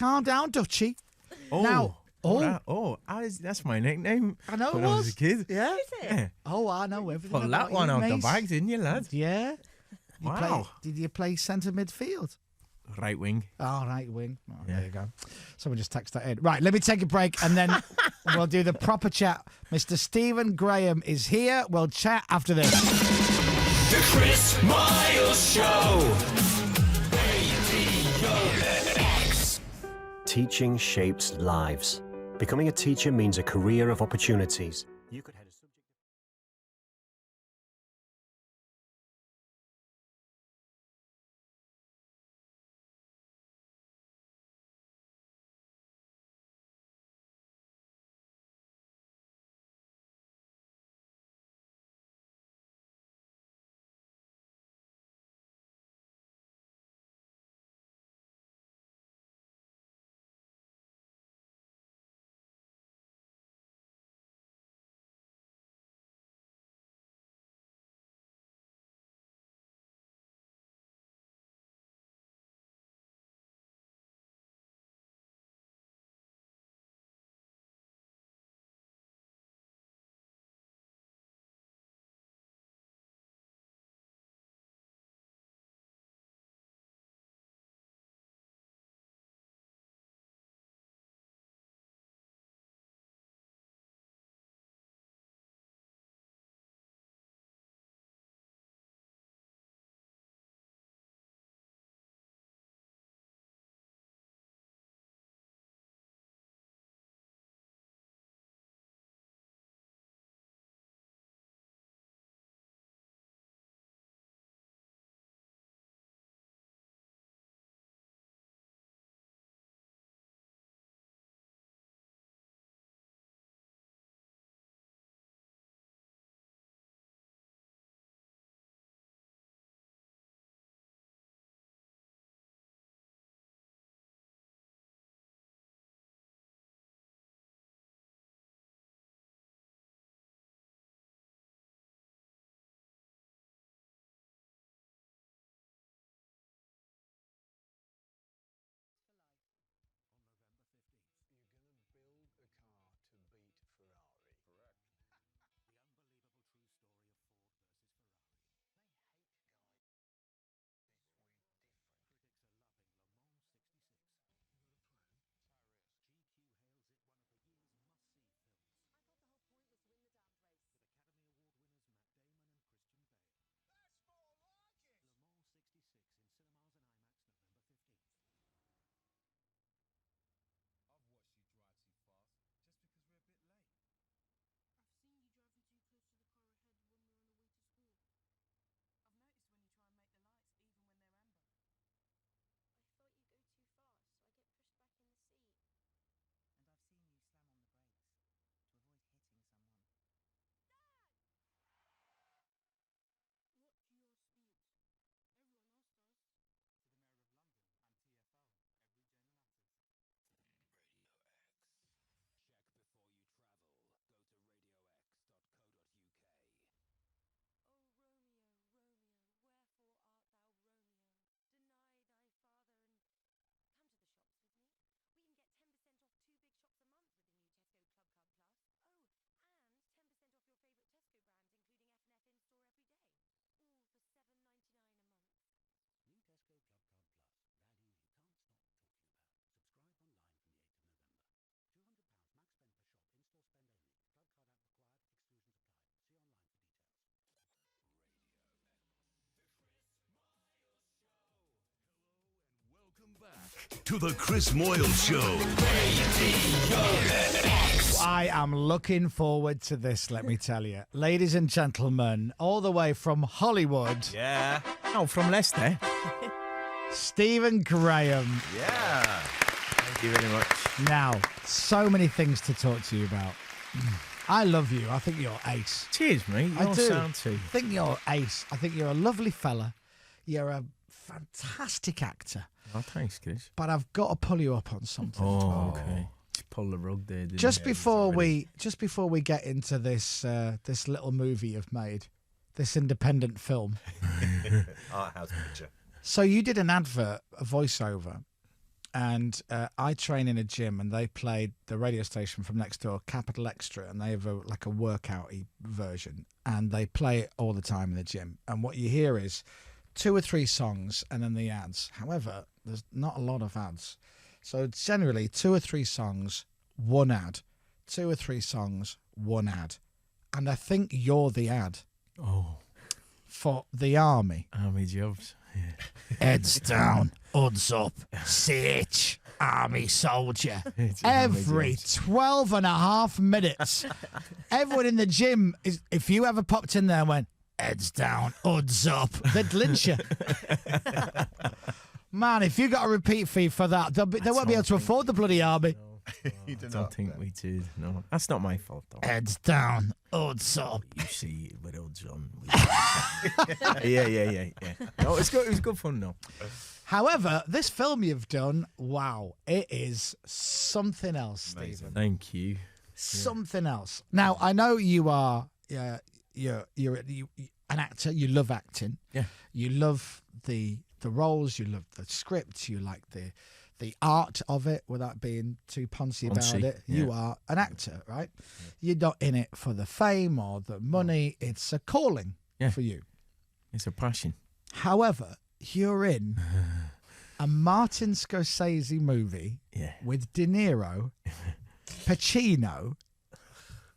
Calm down, Dutchie. Oh. Now, That's my nickname. I know when it I was. was a kid. Yeah. Is it? Yeah. Oh, I know everything. Pull that about one you, out the mate. bag, didn't you, lad? Yeah. Wow. Did you play centre midfield? Right wing. Oh, right wing. Oh, Yeah. There you go. Someone just text that in. Right, let me take a break and then we'll do the proper chat. Mr. Stephen Graham is here. We'll chat after this. The Chris Miles Show. Teaching shapes lives. Becoming a teacher means a career of opportunities. You could head a subject. To the Chris Moyles Show. I am looking forward to this, let me tell you. Ladies and gentlemen, all the way from Hollywood, Yeah. Oh, from Leicester. Stephen Graham. Yeah. Thank you very much. Now, so many things to talk to you about. I love you. I think you're ace. Cheers, mate. I You're do. sound too. I think you're ace. I think you're a lovely fella. You're a fantastic actor. Oh, thanks, Chris. But I've got to pull you up on something. Oh, okay. Just pull the rug there, didn't Just you? before we get into this this little movie you've made, this independent film. Art house picture. So you did an advert, a voiceover and I train in a gym, and they played the radio station from next door, Capital Extra, and they have a workout-y version, and they play it all the time in the gym. And what you hear is 2 or 3 songs and then the ads. However, there's not a lot of ads. So it's generally 2 or 3 songs, 1 ad. 2 or 3 songs, 1 ad. And I think you're the ad. Oh. For the army. Army jobs. Yeah. Heads down, hoods up, sitch, army soldier. It's army Every jobs. 12 and a half minutes, everyone in the gym, if you ever popped in there and went, heads down, hoods up, they'd lynch you. Man, if you got a repeat fee for that, they won't be able to afford the bloody army. I don't think we did. No, that's not my fault, though. Heads down, hoods up. You see, with odds on. Yeah. No, it's good. It was good fun, though. However, this film you've done, wow, it is something else, Stephen. Thank you. Something else. Now, I know you are you're an actor. You love acting. Yeah. You love the roles. You love the script. You like the art of it without being too poncy about it. Yeah. You are an actor, right? You're not in it for the fame or the money. It's a calling for you. It's a passion. However, you're in a Martin Scorsese movie with De Niro, Pacino,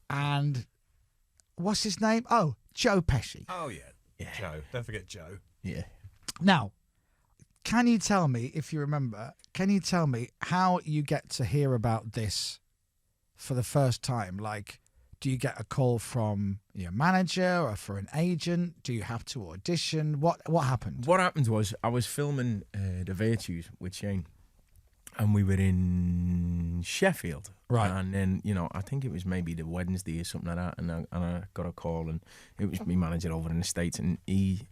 and what's his name? Oh, Joe Pesci. Oh, yeah. Joe. Don't forget Joe. Yeah. Now, can you tell me, if you remember, how you get to hear about this for the first time? Like, do you get a call from your manager or for an agent? Do you have to audition? What happened? What happened was I was filming The Virtues with Shane, and we were in Sheffield. Right. And then, I think it was maybe the Wednesday or something like that, and I got a call, and it was my manager over in the States, and he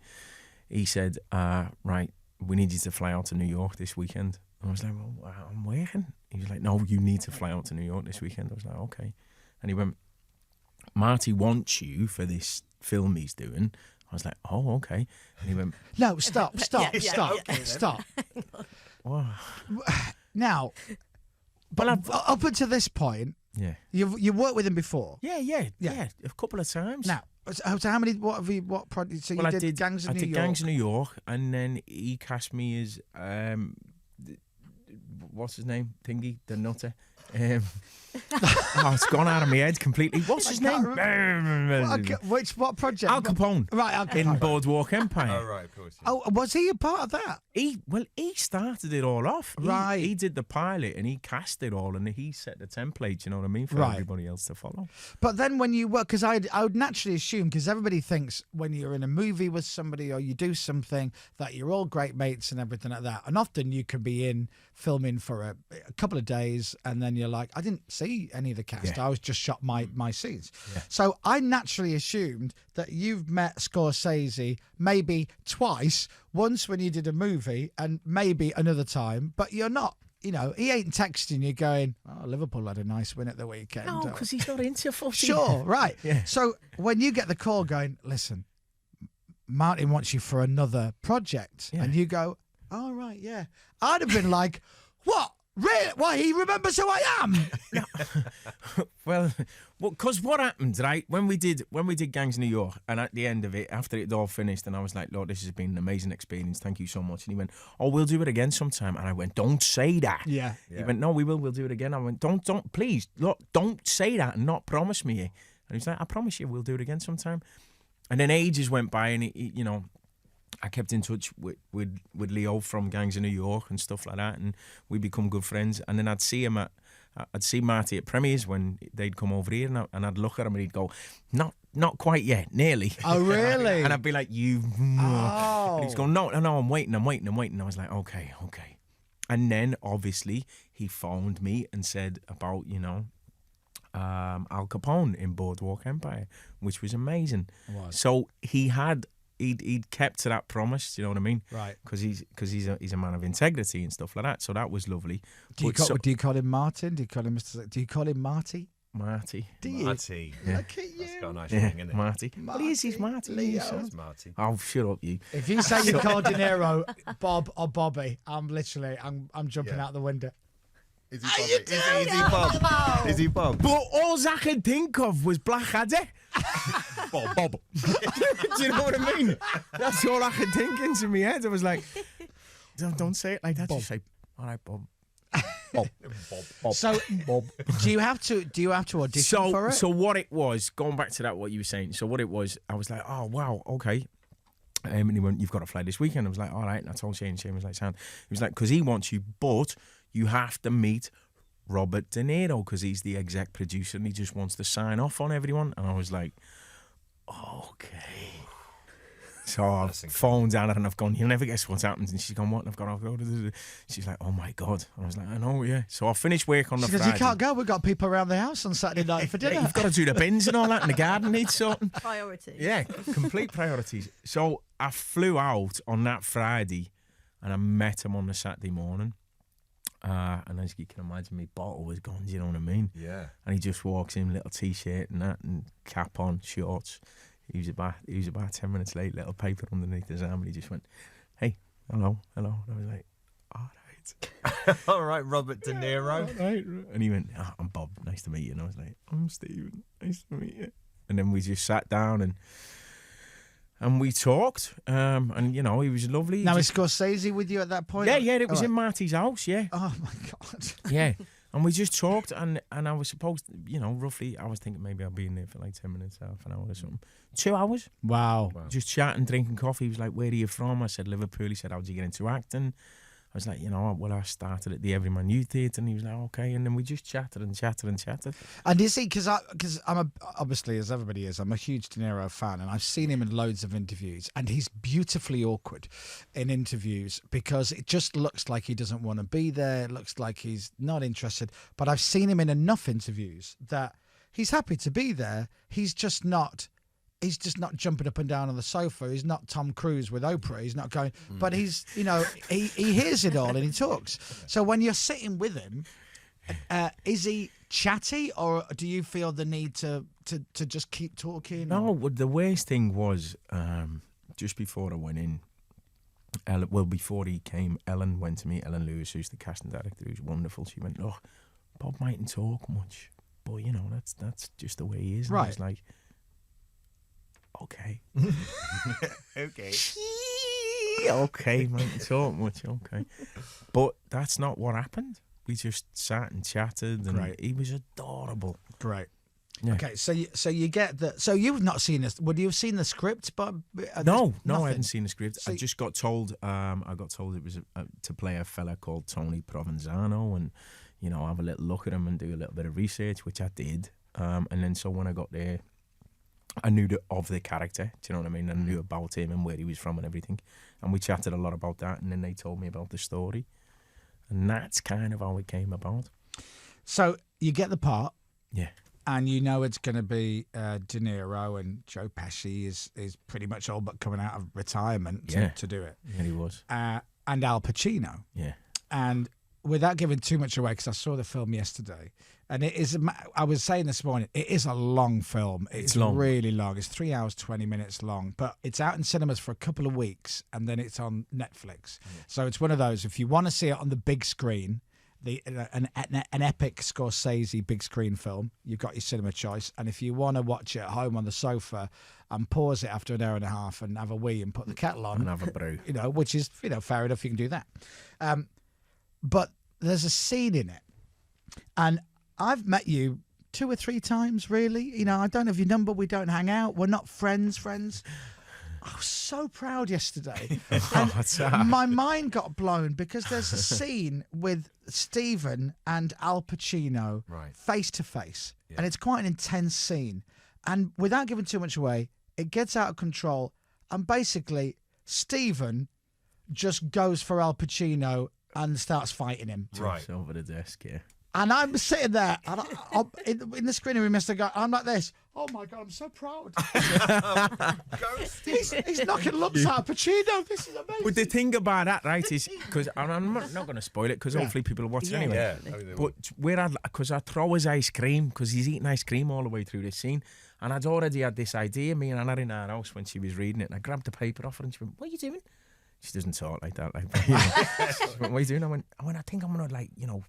said, right, we need you to fly out to New York this weekend. And I was like, well, I'm working. He was like, no, you need to fly out to New York this weekend. I was like, okay. And he went, Marty wants you for this film he's doing. I was like, oh, okay. And he went, No, stop. Okay, stop. oh. Now, but up until this point, you've worked with him before. Yeah, a couple of times. Now, so how many? What projects? So you did Gangs of New York. I did Gangs of New York, and then he cast me as what's his name? Thingy, the Nutter. It's gone out of my head completely. What's his name? What project? Al Capone. Right, Al Capone. In Boardwalk Empire. Oh, right, of course. Yeah. Oh, was he a part of that? He started it all off. Right. He did the pilot and he cast it all and he set the template, you know what I mean, for everybody else to follow. But then when you work, because I would naturally assume, because everybody thinks when you're in a movie with somebody or you do something that you're all great mates and everything like that. And often you could be in filming for a couple of days and then you're like, I didn't see any of the cast. I was just shot my scenes. Yeah. So I naturally assumed that you've met Scorsese maybe twice, once when you did a movie and maybe another time, but you're not. He ain't texting you going, oh, Liverpool had a nice win at the weekend. No, because he's not into football. Sure, right. Yeah. So when you get the call going, listen, Martin wants you for another project, and you go, oh, right, yeah. I'd have been like, what? Really? Why, he remembers who I am? No. Well, because what happened, right? When we did Gangs New York, and at the end of it, after it all finished, and I was like, Lord, this has been an amazing experience. Thank you so much. And he went, oh, we'll do it again sometime. And I went, don't say that. Yeah. He went, no, we will. We'll do it again. I went, don't, please, look, don't say that and not promise me. And he's like, I promise you, we'll do it again sometime. And then ages went by, and I kept in touch with Leo from Gangs of New York and stuff like that, and we become good friends. And then I'd see Marty at premieres when they'd come over here, and I'd look at him and he'd go, not quite yet, nearly. Oh, really? And I'd be like, And he's going, no, I'm waiting. And I was like, okay. And then obviously he phoned me and said about Al Capone in Boardwalk Empire, which was amazing. So he'd kept to that promise, you know what I mean? Right. Because he's a man of integrity and stuff like that. So that was lovely. Do you call him Martin? Do you call him Mr. Do you call him Marty? Marty. Do you? Marty. Look at you. That's got a nice Yeah, ring, isn't it? Marty. Well, he's Marty. Leo. It's Marty. Oh, shut up, you. If you say you call De Niro Bob or Bobby, I'm jumping Yeah. out the window. Is he Bobby? Is he Bob? Is he Bob? But all I could think of was Blackadder. Bob. Do you know what I mean? That's all I could think into my head. I was like, don't say it like that. Just say, all right, Bob. Bob. Bob. So, Bob. do you have to audition for it? So what it was, going back to that, what you were saying. So what it was, I was like, oh wow, okay. And he went, you've got to fly this weekend. I was like, all right. And I told Shane was like, Sam. He was like, because he wants you, but you have to meet Robert De Niro because he's the exec producer and he just wants to sign off on everyone. And I was like, okay. So I've phoned Anna and I've gone, you'll never guess what's happened. And she's gone, what? And I've gone, she's like, oh my God. I was like, I know, yeah. So I finished work on the She goes, Friday. you can't go. We've got people around the house on Saturday night for dinner. Yeah, you've got to do the bins and all that, and the garden needs sorting. Priorities. Yeah, complete priorities. So I flew out on that Friday and I met him on the Saturday morning. And as you can imagine, my bottle was gone, do you know what I mean? Yeah. And he just walks in, little t-shirt and that, and cap on, shorts. He was about 10 minutes late, little paper underneath his arm, and he just went, hey, hello. And I was like, all right. All right, Robert De Niro. All right. And he went, I'm Bob, nice to meet you. And I was like, I'm Stephen, nice to meet you. And then we just sat down and we talked, and you know, he was lovely. Now, is Scorsese with you at that point? Yeah, it was All in right. Marty's house, yeah. Oh, my God. Yeah. And we just talked, and I was supposed to, you know, roughly, I was thinking maybe I'll be in there for like 10 minutes, half an hour or something. 2 hours. Wow. Just chatting, drinking coffee. He was like, where are you from? I said, Liverpool. He said, how'd you get into acting? I was like, you know, well, I started at the Everyman Youth Theatre, and he was like, okay. And then we just chatted and chatted and chatted. And is he, because obviously, as everybody is, I'm a huge De Niro fan, and I've seen him in loads of interviews, and he's beautifully awkward in interviews because it just looks like he doesn't want to be there. It looks like he's not interested. But I've seen him in enough interviews that he's happy to be there. He's just not jumping up and down on the sofa. He's not Tom Cruise with Oprah. He's not going, but he's, you know, he hears it all and he talks. So when you're sitting with him, is he chatty, or do you feel the need to just keep talking? No, the worst thing was just before I went in, before he came, Ellen went to meet Ellen Lewis, who's the casting director, who's wonderful. She went, look, Bob mightn't talk much, but you know, that's just the way he is. And I was like, okay. Okay. Okay, mightn't talk much, okay. But that's not what happened. We just sat and chatted, and Great. he was adorable. Great. Yeah. Okay, so you get the. So you've not seen this? Would you have seen the script? But No, nothing? I hadn't seen the script. So I just got told. I got told it was to play a fella called Tony Provenzano, and you know, have a little look at him and do a little bit of research, which I did. And then so when I got there, I knew of the character. Do you know what I mean? I knew about him and where he was from and everything. And we chatted a lot about that. And then they told me about the story, and that's kind of how it came about. So you get the part. Yeah. And you know it's going to be De Niro, and Joe Pesci is pretty much all but coming out of retirement to do it. Yeah, he was. And Al Pacino. Yeah. And without giving too much away, because I saw the film yesterday, and it is, I was saying this morning, it is a long film. It's long. really long. It's 3 hours, 20 minutes long, but it's out in cinemas for a couple of weeks, and then it's on Netflix. So it's one of those, if you want to see it on the big screen, an epic Scorsese big screen film, you've got your cinema choice. And if you want to watch it at home on the sofa and pause it after an hour and a half and have a wee and put the kettle on And have a brew. you know, which is, you know, fair enough, you can do that. But there's a scene in it, and I've met you 2 or 3 times, really. You know, I don't have your number. We don't hang out. We're not friends. I was so proud yesterday. And my mind got blown because there's a scene with Stephen and Al Pacino face to face. And it's quite an intense scene. And without giving too much away, it gets out of control. And basically, Stephen just goes for Al Pacino and starts fighting him. Right. Over the desk, yeah. And I'm sitting there, and in the screening room, Mr. Guy, I'm like this. Oh my God, I'm so proud. he's knocking lumps out of Pacino. This is amazing. But the thing about that, right, is because I'm not going to spoil it because hopefully people will watch it anyway. Yeah. But because I throw his ice cream because he's eating ice cream all the way through this scene, and I'd already had this idea. Me and Anna in our house when she was reading it, and I grabbed the paper off her and she went, "What are you doing?" She doesn't talk like that. Like, you know. She went, "What are you doing?" I went, "I think I'm gonna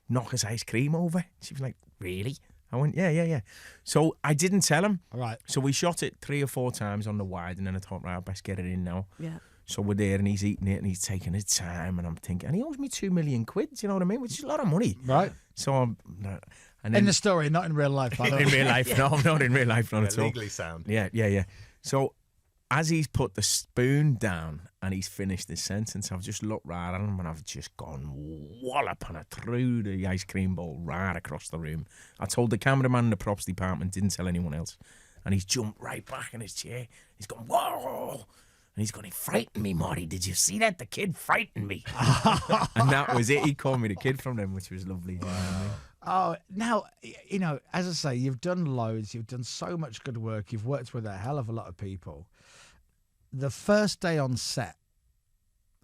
knock his ice cream over." She was like, "Really?" I went, yeah. So I didn't tell him. All right. So we shot it 3 or 4 times on the wide, and then I thought, right, I best get it in now. Yeah. So we're there, and he's eating it, and he's taking his time, and I'm thinking, and he owes me £2 million, do you know what I mean? Which is a lot of money. Right. So I'm, and then, In the story, not in real life. By the way. in real life, no, not in real life, not at all. Legally sound. Yeah. So as he's put the spoon down and he's finished his sentence, I've just looked right at him and I've just gone wallop and I threw the ice cream bowl right across the room. I told the cameraman in the props department, didn't tell anyone else. And he's jumped right back in his chair. He's gone, whoa. And he's going, he frightened me, Marty. Did you see that? The kid frightened me. And that was it. He called me the kid from them, which was lovely. Oh, now, as I say, you've done loads. You've done so much good work. You've worked with a hell of a lot of people. The first day on set,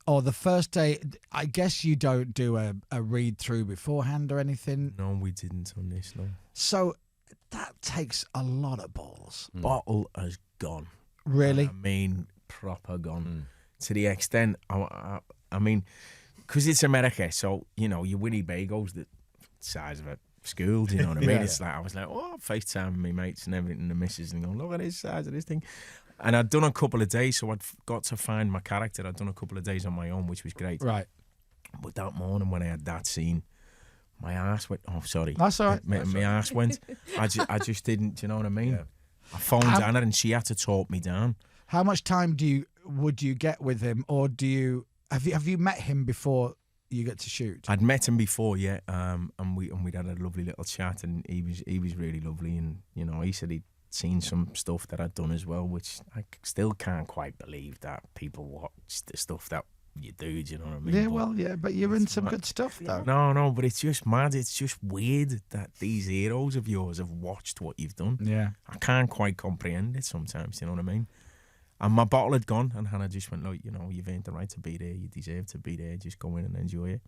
or the first day, I guess you don't do a read through beforehand or anything. No, we didn't on this, no. So that takes a lot of balls. Bottle has gone. Really? I mean, proper gone. To the extent, I mean, because it's America, so, your Winnie Bago's the size of a school, do you know what I mean? It's like, I was like, FaceTime my mates and everything, the missus, and going, look at this size of this thing. And I'd done a couple of days, so I'd got to find my character. I'd done a couple of days on my own, which was great. Right. But that morning when I had that scene, my ass went, oh, sorry. That's all right. My ass went. I just didn't, do you know what I mean? Yeah. I phoned Anna and she had to talk me down. How much time would you get with him, or have you met him before you get to shoot? I'd met him before, yeah, and we'd had a lovely little chat, and he was really lovely, and he said he'd seen some stuff that I'd done as well, which I still can't quite believe that people watch the stuff that you do. Do you know what I mean? Yeah, but you're in some good stuff though. No, but it's just mad. It's just weird that these heroes of yours have watched what you've done. Yeah, I can't quite comprehend it sometimes. You know what I mean? And my bottle had gone, and Hannah just went, look, you've earned the right to be there. You deserve to be there. Just go in and enjoy it.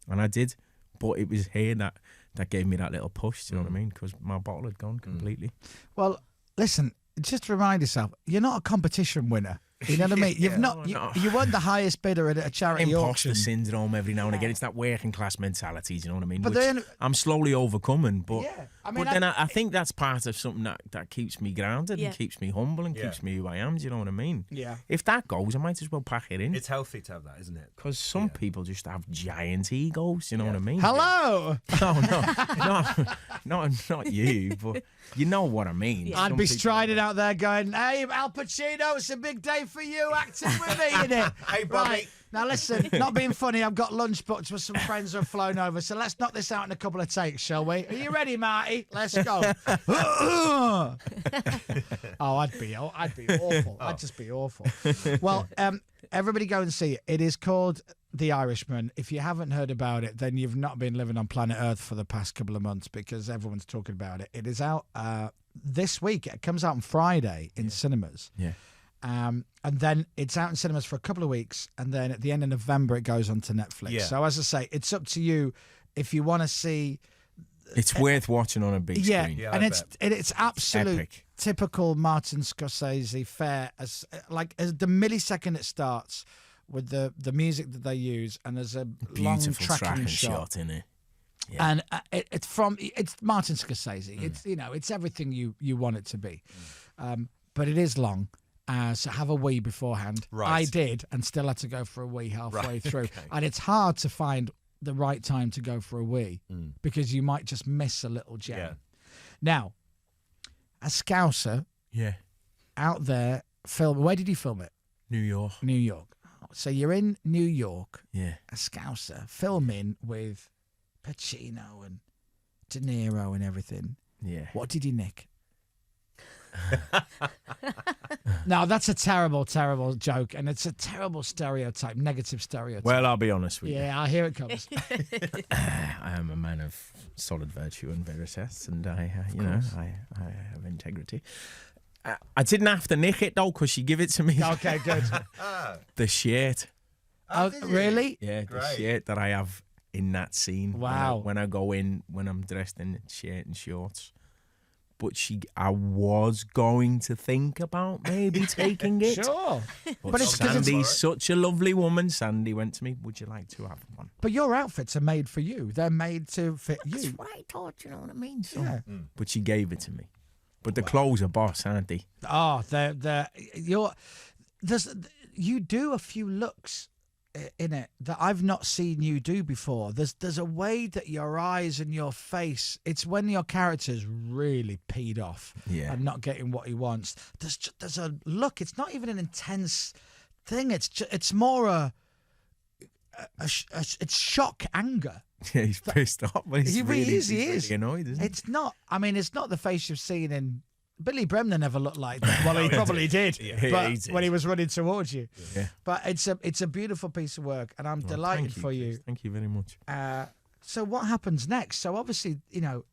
And I did. But it was her that gave me that little push, do you know what I mean? Because my bottle had gone completely. Well, listen, just remind yourself, you're not a competition winner. You know what I mean? You weren't the highest bidder at a charity Imposter auction. syndrome every now and again. It's that working class mentality, do you know what I mean? But Which then, I'm slowly overcoming. But yeah, I think that's part of something that keeps me grounded and keeps me humble and keeps me who I am, do you know what I mean? Yeah. If that goes, I might as well pack it in. It's healthy to have that, isn't it? Because some people just have giant egos, you know what I mean? Hello. No, not you, but you know what I mean. I'd Some be people- striding out there going, hey, Al Pacino, it's a big day for you, acting with me, innit? Hey, Bobby. Right. Now, listen, not being funny, I've got lunch booked with some friends who have flown over, so let's knock this out in a couple of takes, shall we? Are you ready, Marty? Let's go. I'd be awful. I'd just be awful. Well, everybody go and see it. It is called The Irishman. If you haven't heard about it, then you've not been living on planet Earth for the past couple of months because everyone's talking about it. It is out this week. It comes out on Friday in cinemas. Yeah. And then it's out in cinemas for a couple of weeks, and then at the end of November it goes onto Netflix. Yeah. So as I say, it's up to you if you want to see. It's worth watching on a big screen. Yeah, and it's absolute epic. typical Martin Scorsese fare. As the millisecond it starts with the music that they use, and there's a Beautiful long track tracking and shot. in it. Yeah. And it's Martin Scorsese. It's everything you want it to be, but it is long. So have a wee beforehand. Right. I did, and still had to go for a wee halfway through. Okay. And it's hard to find the right time to go for a wee because you might just miss a little gem. Yeah. Now, a Scouser Yeah. out there film. Where did you film it? New York. New York. So you're in New York, Yeah. a Scouser, filming with Pacino and De Niro and everything. Yeah. What did you nick? No, that's a terrible, terrible joke, and it's a terrible stereotype, negative stereotype. Well, I'll be honest with you. Yeah, here it comes. I am a man of solid virtue and veritas, and I have integrity. I didn't have to nick it though, because she gave it to me. Okay, good. The shirt. Oh, really? Yeah, the Great. shirt that I have in that scene. Wow. When I go in, when I'm dressed in shirt and shorts. But I was going to think about maybe taking it. Sure. But it's 'cause it's- Sandy's such a lovely woman. Sandy went to me, would you like to have one? But your outfits are made for you. They're made to fit you. That's what I thought, you know what I mean? So, Yeah. But she gave it to me. But the clothes are boss, aren't they? Oh, you do a few looks in it that I've not seen you do before. There's a way that your eyes and your face, it's when your character's really peed off and not getting what he wants. There's a look. It's not even an intense thing. It's more it's shock anger. Yeah, he's pissed off. But He really is. Really annoyed, isn't he? It's not. I mean, it's not the face you've seen in. Billy Bremner never looked like that. Well, he probably did, but he did. when he was running towards you. Yeah. But it's a beautiful piece of work, and I'm delighted for you. Chris. Thank you very much. So what happens next? So obviously,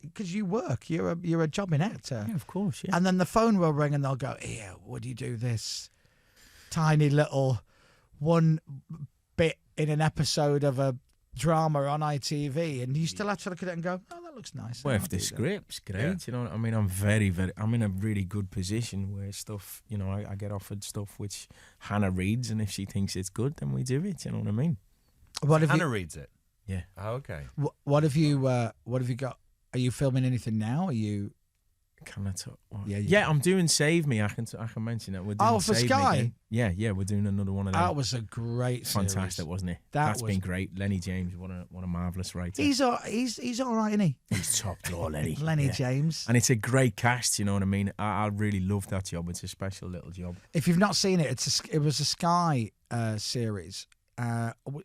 because you work, you're a jobbing actor, Yeah, of course, yeah. and then the phone will ring, and they'll go, "Here, would you do this tiny little one bit in an episode of a drama on ITV?" And you still have to look at it and go, "Oh, that looks nice." Well, I'll if the do that." script's great, Yeah. you know, I mean, I'm I'm in a really good position where stuff, I get offered stuff which Hannah reads, and if she thinks it's good, then we do it, you know what I mean? What have Hannah you? reads it. Yeah. Oh, okay. What have you? What have you got? Are you filming anything now? Are you? Can I talk? What? Yeah, you Yeah, can. I'm doing Save Me. I can mention that. We're doing Oh, for Save Me Sky? again. Yeah, we're doing another one of them. That was a great series. Fantastic, wasn't it? That That's was- been great. Lenny James, what a marvellous writer. He's all right, isn't he? He's top drawer, Lenny. Lenny Yeah. James. And it's a great cast, you know what I mean? I really love that job. It's a special little job. If you've not seen it, it was a Sky series.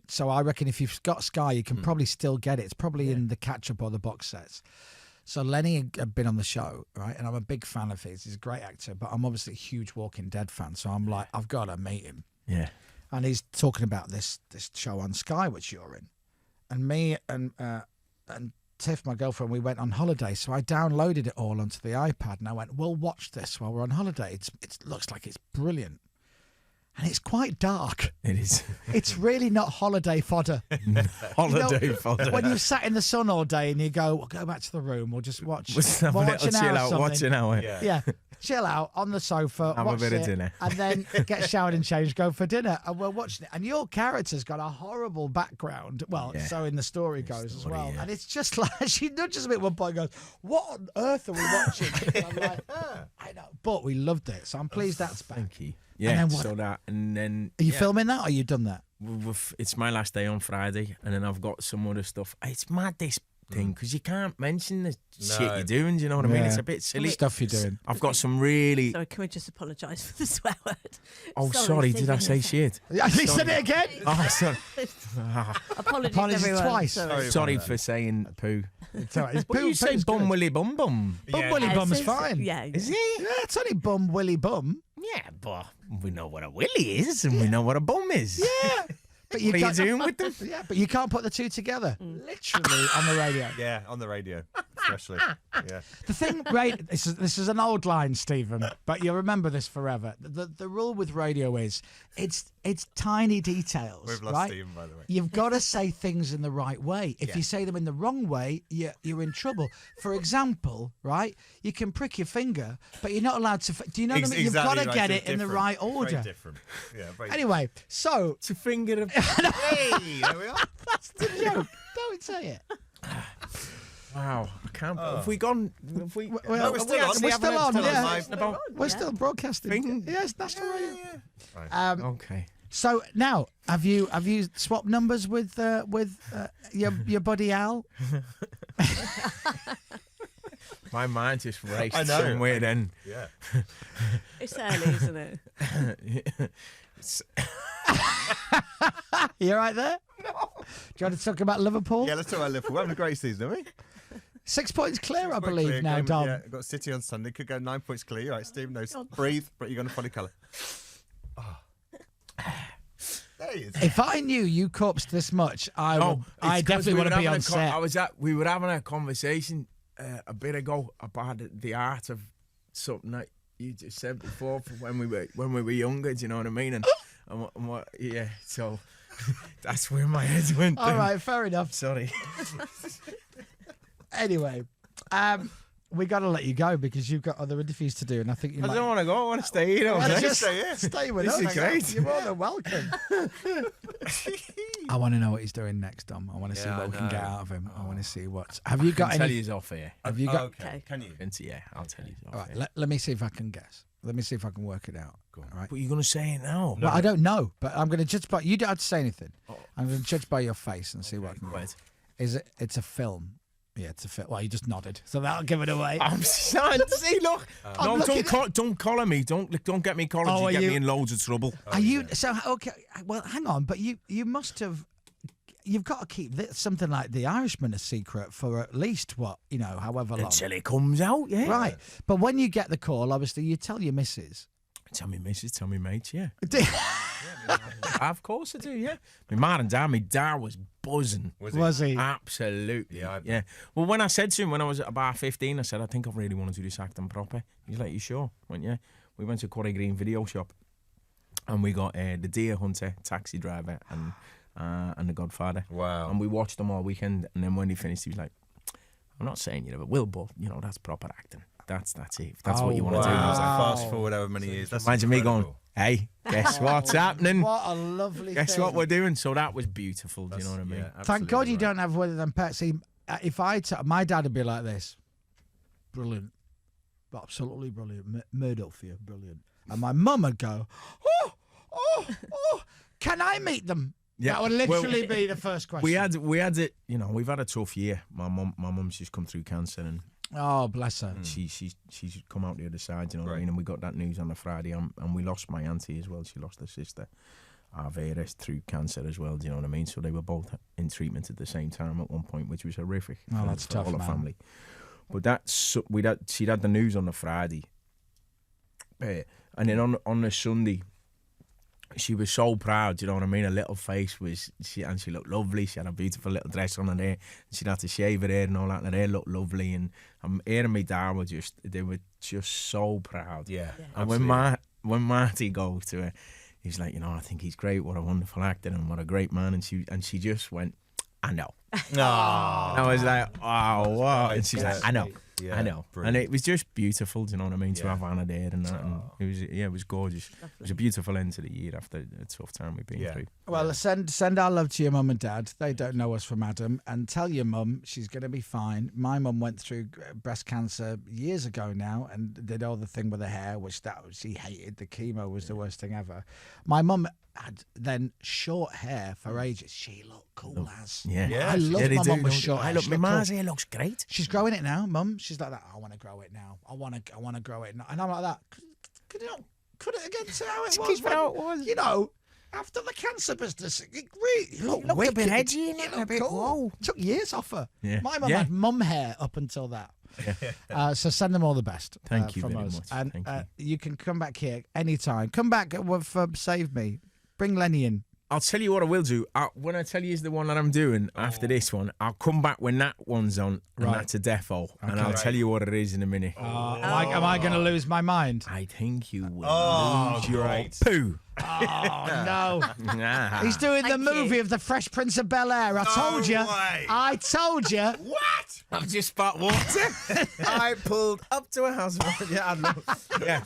So I reckon if you've got Sky, you can probably still get it. It's probably in the catch-up or the box sets. So Lenny had been on the show, right? And I'm a big fan of his. He's a great actor, but I'm obviously a huge Walking Dead fan. So I'm like, I've got to meet him. Yeah. And he's talking about this show on Sky, which you're in. And me and Tiff, my girlfriend, we went on holiday. So I downloaded it all onto the iPad, and I went, we'll watch this while we're on holiday. It looks like it's brilliant. And it's quite dark. It is. It's really not holiday fodder. Holiday fodder. When you've sat in the sun all day and you go, we'll go back to the room, we'll just watch. Let's have a we'll little watch an chill hour out, something. watch an hour. Yeah, chill out on the sofa, Have a watch bit of it, dinner. and then get showered and changed, go for dinner, and we're watching it. And your character's got a horrible background. Well, Yeah. so in the story goes as story, well. yeah. And it's just like, she nudges me at one point and goes, what on earth are we watching? And I'm like, I know. But we loved it, so I'm pleased that's back. Thank you. Yeah, then what- so that, and then... Are you yeah, filming that, or are you done that? It's my last day on Friday, and then I've got some other stuff. It's mad, this thing, because you can't mention the shit you're doing, do you know what I mean? Yeah. It's a bit silly. Stuff you're doing. I've got some really... Sorry, can we just apologise for the swear word? Oh, sorry, did I say shit? Yeah, he said it again. Oh, sorry. Apologies, Apologies everyone. twice. Sorry. Sorry for saying poo. It's all right. It's What do you say, poo's bum good. willy bum bum? Bum Yeah. willy Yeah, bum is so- fine. Yeah. Is it? Yeah, it's only bum willy bum. Yeah, but we know what a willy is, and we know what a bum is. Yeah. But you What are you can't- doing with them? Yeah, but you can't put the two together. Literally on the radio. Yeah, on the radio, especially. Yeah. The thing, this is an old line, Stephen, but you'll remember this forever. The rule with radio is it's tiny details. We've lost right? Stephen, by the way. You've got to say things in the right way. If you say them in the wrong way, you're in trouble. For example, right? You can prick your finger, but you're not allowed to. Do you know what I mean? You've got to right, get so it in the different. right order. Very different. Yeah, very Anyway, so It's a finger of... Hey, there we are. that's the joke. Don't say it. Wow, I can't... Have we gone... Have we... Well, No, we're still on. we're still on. Yeah. live. About... We're still broadcasting. Thing- Yes, National Radio. Okay. So now, have you swapped numbers with your buddy Al? My mind just raced I know. somewhere then. Yeah. It's early, isn't it? You right there? No. Do you want to talk about Liverpool? Yeah, let's talk about Liverpool. We're having a great season, aren't we? 6 points clear, I Quite believe, clear now, game. Dom. Yeah, got City on Sunday. Could go 9 points clear. All right, Steve, no, breathe. But you're going to funny colour. There he is. If I knew you corpsed this much, I definitely want to be on set. We were having a conversation a bit ago about the art of something that you just said before from when we were younger. Do you know what I mean? And what, yeah. So that's where my head went. All right, fair enough. Sorry. Anyway, we got to let you go because you've got other interviews to do, and I think you I might. don't want to go. I want to stay here. Well, just stay with This us. is great. You're more than welcome. I want to know what he's doing next, Dom. I want to see Yeah, what I we can get know. out of him. I want to see what's. Have you got I'll tell any? you he's off here. Have you got? Okay. Can you? Yeah, I'll tell you he's off All right. here. Let me see if I can guess. Let me see if I can work it out. Go on. All right. But you're going to say it now. Well, I don't know, but I'm going to judge by. You don't have to say anything. Oh. I'm going to judge by your face and see what I can Right. get. Is it? It's a film. Yeah, it's a film. Well, you just nodded, so that'll give it away. I'm son. See, look. I'm No, looking don't collar me. Don't get me collared. Oh, you are get you- me in loads of trouble. Are you so okay? Well, hang on, but you must have. You've got to keep something like The Irishman a secret for at least however long. Until it comes out, yeah. Right, but when you get the call, obviously you tell your missus. Tell me, missus. Tell me, mates. Yeah. Of course I do. Yeah. My dad was buzzing. Was he? Absolutely. Yeah, I bet. Yeah. Well, when I said to him when I was about 15, I said, I think I really want to do this acting proper. He's like, you sure? I went, yeah. We went to Quarry Green video shop and we got the Deer Hunter, Taxi Driver and The Godfather. Wow. And we watched them all weekend. And then when he finished, he was like, I'm not saying you never will, but, that's proper acting. That's it. If that's what you want to do. I was like, Fast forward however many years. That's imagine me going, incredible. hey, guess what's happening? What a lovely. Guess thing. what we're doing? So that was beautiful. Do you know what I mean? Yeah, Thank God absolutely you right. don't have one of them pets. See, if my dad would be like this, brilliant, absolutely brilliant, Murdoch for you, brilliant, and my mum would go, oh, can I meet them? Yeah, That would literally be the first question. We had it. We've had a tough year. My mum's just come through cancer, and Oh, bless her. she's come out the other side. You know what I Right. mean? And we got that news on the Friday, and we lost my auntie as well. She lost her sister, Vera, through cancer as well. Do you know what I mean? So they were both in treatment at the same time at one point, which was horrific. Oh, for that's tough, all the man. family. But she'd had the news on the Friday, and then on the Sunday. She was so proud, you know what I mean? Her little face she looked lovely. She had a beautiful little dress on her hair. She'd had to shave her hair and all that, and her hair looked lovely. And her and my dad were just so proud. Yeah. And when Marty goes to her, he's like, I think he's great. What a wonderful actor and what a great man. And she just went, I know. No. And I was like, oh, what? And she's like, I know. Yeah, I know. brilliant. And it was just beautiful, do you know what I mean, to Yeah. have Anna there and that. And it was gorgeous. It was a beautiful end to the year after a tough time we've been Yeah. through. Well, send our love to your mum and dad. They don't know us from Adam. And tell your mum she's going to be fine. My mum went through breast cancer years ago now and did all the thing with her hair, which she hated. The chemo was the worst thing ever. My mum had then short hair for ages. She looked cool as. Yeah. Yeah, I love they my do, mum with don't short they? hair. Look, She my looked cool. ma's hair looks great. She's growing it now, mum. She's like that. I want to grow it now. I want to grow it now. And I'm like that. Could you not cut it again to how it was? keep it how it was. After the cancer business, it really looked looked a wicked. bit edgy, innit? It A looked bit, cool. whoa. Took years off her. Yeah. My mum Yeah. had mum hair up until that. So send them all the best. Thank you from very us. much. And Thank you can come back here anytime. Come back for Save Me. Bring Lenny in. I'll tell you what I will do. When I tell you is the one that I'm doing after this one, I'll come back when that one's on, and Right. that's a defo, and Okay. I'll tell you what it is in a minute. Am I going to lose my mind? I think you will Oh, lose your great. poo. Oh, no. Ah. He's doing the Thank you. movie of the Fresh Prince of Bel-Air. I told you. way. I told you. What? I've just spat water. I pulled up to a house. Yeah, I know. Yeah.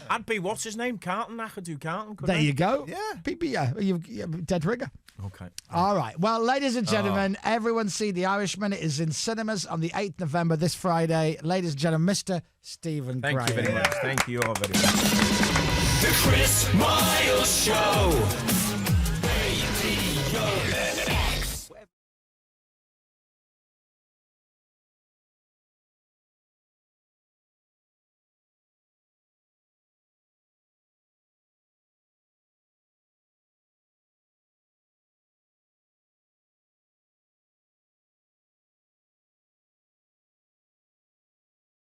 I'd be, what's his name? Carlton. I could do Carlton. couldn't There I? you go. Yeah. PB, you dead rigger. Okay. All right. Well, ladies and gentlemen, everyone see The Irishman. It is in cinemas on the 8th November, this Friday. Ladies and gentlemen, Mr. Stephen Thank Gray. you very much. Thank you all very much. The Chris Miles Show.